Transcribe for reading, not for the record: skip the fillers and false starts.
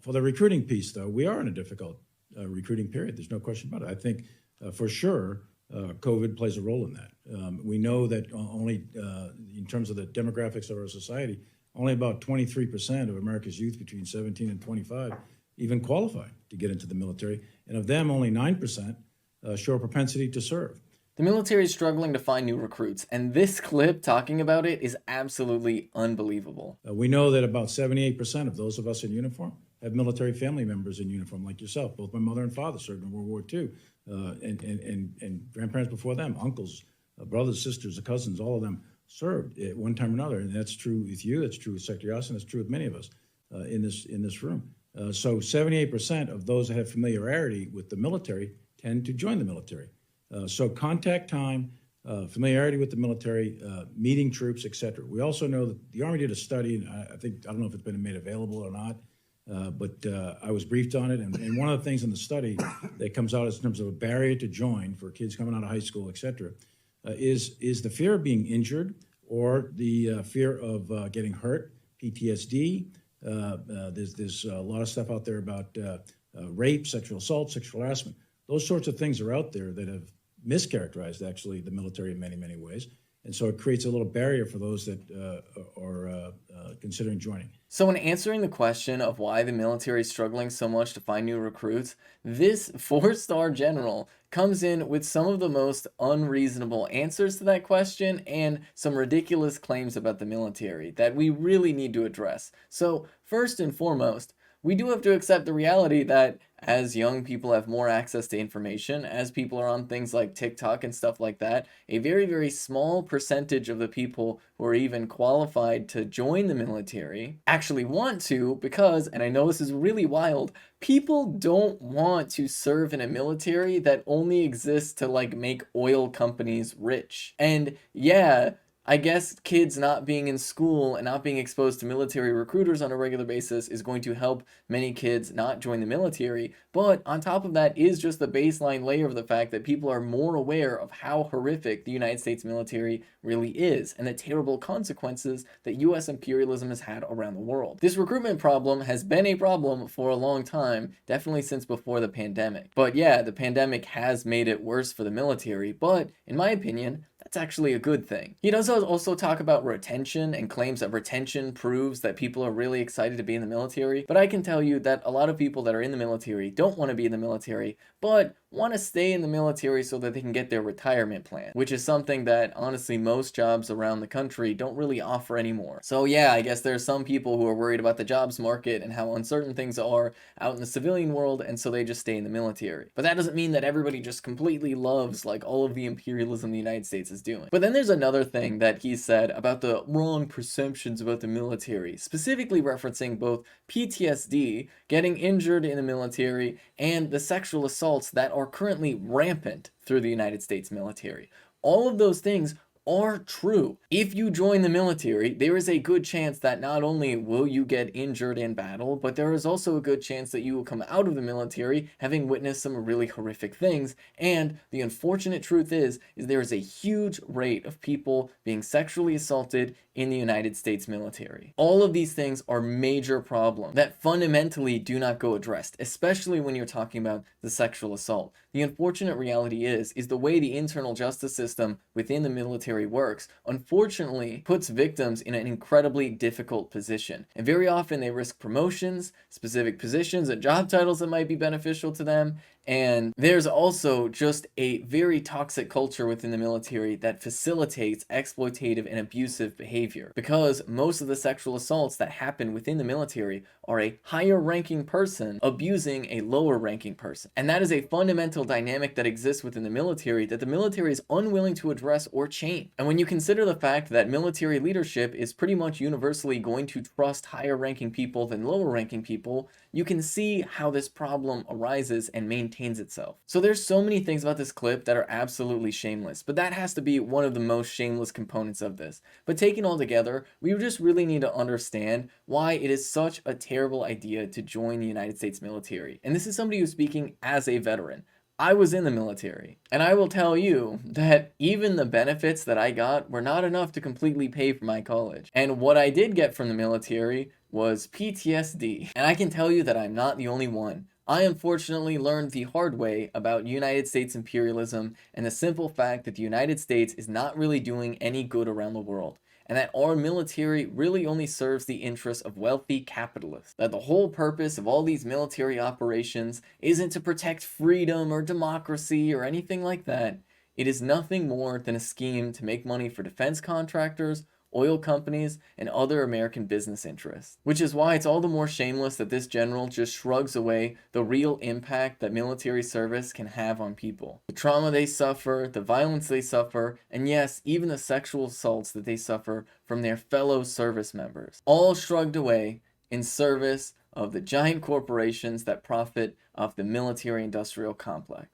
For the recruiting piece, though, we are in a difficult recruiting period. There's no question about it. I think for sure COVID plays a role in that. We know that only in terms of the demographics of our society, only about 23% of America's youth between 17 and 25 even qualify to get into the military. And of them, only 9% show a propensity to serve. The military is struggling to find new recruits, and this clip talking about it is absolutely unbelievable. We know that about 78% of those of us in uniform have military family members in uniform, like yourself. Both my mother and father served in World War II, and grandparents before them, uncles, brothers, sisters, cousins, all of them served at one time or another. And that's true with you, that's true with Secretary Austin, that's true with many of us in this room. So 78% of those that have familiarity with the military tend to join the military. So contact time, familiarity with the military, meeting troops, et cetera. We also know that the Army did a study, and I don't know if it's been made available or not, but I was briefed on it. And one of the things in the study that comes out in terms of a barrier to join for kids coming out of high school, et cetera, is the fear of being injured or the fear of getting hurt, PTSD. There's a lot of stuff out there about rape, sexual assault, sexual harassment. Those sorts of things are out there that have mischaracterized, actually, the military in many, many ways. And so it creates a little barrier for those that are considering joining. So in answering the question of why the military is struggling so much to find new recruits, this 4-star general comes in with some of the most unreasonable answers to that question and some ridiculous claims about the military that we really need to address. So first and foremost, we do have to accept the reality that as young people have more access to information, as people are on things like TikTok and stuff like that, a very, very small percentage of the people who are even qualified to join the military actually want to because, and I know this is really wild, people don't want to serve in a military that only exists to like make oil companies rich. And yeah, I guess kids not being in school and not being exposed to military recruiters on a regular basis is going to help many kids not join the military. But on top of that is just the baseline layer of the fact that people are more aware of how horrific the United States military really is and the terrible consequences that US imperialism has had around the world. This recruitment problem has been a problem for a long time, definitely since before the pandemic. But yeah, the pandemic has made it worse for the military, but in my opinion, that's actually a good thing. He does also talk about retention and claims that retention proves that people are really excited to be in the military. But I can tell you that a lot of people that are in the military don't want to be in the military, but want to stay in the military so that they can get their retirement plan, which is something that honestly most jobs around the country don't really offer anymore. So yeah, I guess there's some people who are worried about the jobs market and how uncertain things are out in the civilian world, and so they just stay in the military. But that doesn't mean that everybody just completely loves like all of the imperialism the United States is doing. But then there's another thing that he said about the wrong perceptions about the military, specifically referencing both PTSD, getting injured in the military, and the sexual assaults that are currently rampant through the United States military. All of those things are true. If you join the military, there is a good chance that not only will you get injured in battle, but there is also a good chance that you will come out of the military having witnessed some really horrific things. And the unfortunate truth is there is a huge rate of people being sexually assaulted in the United States military. All of these things are major problems that fundamentally do not go addressed, especially when you're talking about the sexual assault. The unfortunate reality is the way the internal justice system within the military works, unfortunately, puts victims in an incredibly difficult position. And very often they risk promotions, specific positions and job titles that might be beneficial to them. And there's also just a very toxic culture within the military that facilitates exploitative and abusive behavior, because most of the sexual assaults that happen within the military are a higher ranking person abusing a lower ranking person. And that is a fundamental dynamic that exists within the military that the military is unwilling to address or change. And when you consider the fact that military leadership is pretty much universally going to trust higher ranking people than lower ranking people, you can see how this problem arises and maintains itself. So there's so many things about this clip that are absolutely shameless, but that has to be one of the most shameless components of this. But taken all together, we just really need to understand why it is such a terrible idea to join the United States military. And this is somebody who's speaking as a veteran. I was in the military, and I will tell you that even the benefits that I got were not enough to completely pay for my college. And what I did get from the military was PTSD. And I can tell you that I'm not the only one. I unfortunately learned the hard way about United States imperialism and the simple fact that the United States is not really doing any good around the world, and that our military really only serves the interests of wealthy capitalists. That the whole purpose of all these military operations isn't to protect freedom or democracy or anything like that. It is nothing more than a scheme to make money for defense contractors, oil companies, and other American business interests. Which is why it's all the more shameless that this general just shrugs away the real impact that military service can have on people. The trauma they suffer, the violence they suffer, and yes, even the sexual assaults that they suffer from their fellow service members. All shrugged away in service of the giant corporations that profit off the military industrial complex.